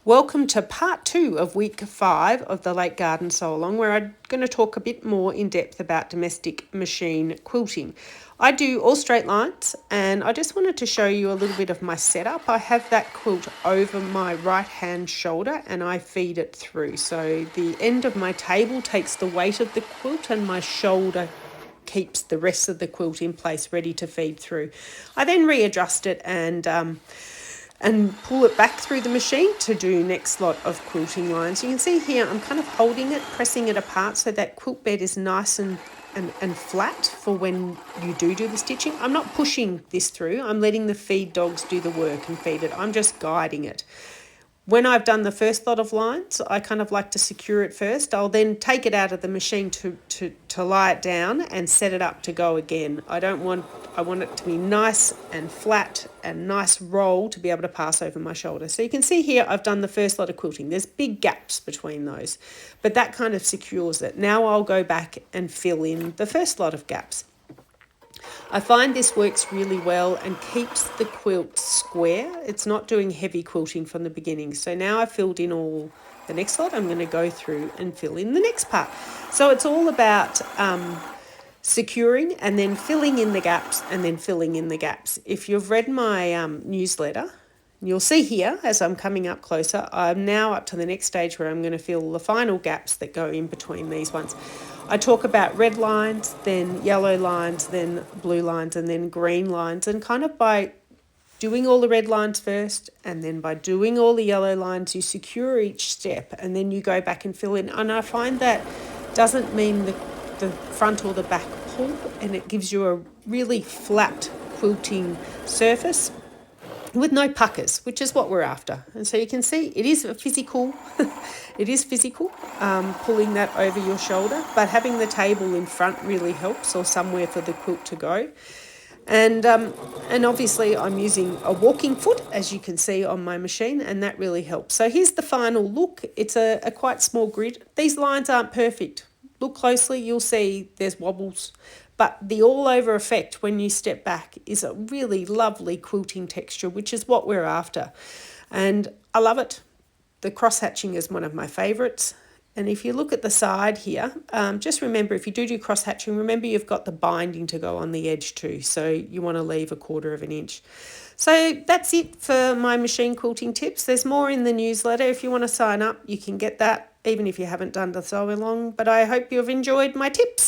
Welcome to part 2 of week 5 of the Lake Garden Sew Along, where I'm going to talk a bit more in depth about domestic machine quilting. I do all straight lines, and I just wanted to show you a little bit of my setup. I have that quilt over my right hand shoulder and I feed it through. So the end of my table takes the weight of the quilt and my shoulder keeps the rest of the quilt in place, ready to feed through. I then readjust it and pull it back through the machine to do next lot of quilting lines. You can see here I'm kind of holding it, pressing it apart so that quilt bed is nice and flat for when you do the stitching. I'm not pushing this through, I'm letting the feed dogs do the work and feed it. I'm just guiding it. When I've done the first lot of lines, I kind of like to secure it first. I'll then take it out of the machine to lie it down and set it up to go again. I want it to be nice and flat and nice roll to be able to pass over my shoulder. So you can see here I've done the first lot of quilting. There's big gaps between those, but that kind of secures it. Now I'll go back and fill in the first lot of gaps. I find this works really well and keeps the quilt square. It's not doing heavy quilting from the beginning. So now I've filled in all the next lot. I'm going to go through and fill in the next part. So it's all about securing and then filling in the gaps and then filling in the gaps. If you've read my newsletter, you'll see here as I'm coming up closer, I'm now up to the next stage where I'm going to fill the final gaps that go in between these ones. I talk about red lines, then yellow lines, then blue lines, and then green lines. And kind of by doing all the red lines first, and then by doing all the yellow lines, you secure each step, and then you go back and fill in. And I find that doesn't mean the front or the back pull, and it gives you a really flat quilting surface with no puckers, which is what we're after. And so you can see it is physical. It is physical, pulling that over your shoulder, but having the table in front really helps, or somewhere for the quilt to go. And obviously I'm using a walking foot, as you can see on my machine, and that really helps. So here's the final look. It's a quite small grid. These lines aren't perfect. Look closely, you'll see there's wobbles. But the all-over effect when you step back is a really lovely quilting texture, which is what we're after. And I love it. The cross-hatching is one of my favourites. And if you look at the side here, just remember, if you do cross-hatching, remember you've got the binding to go on the edge too. So you want to leave 1/4 inch. So that's it for my machine quilting tips. There's more in the newsletter. If you want to sign up, you can get that, even if you haven't done the sew along. But I hope you've enjoyed my tips.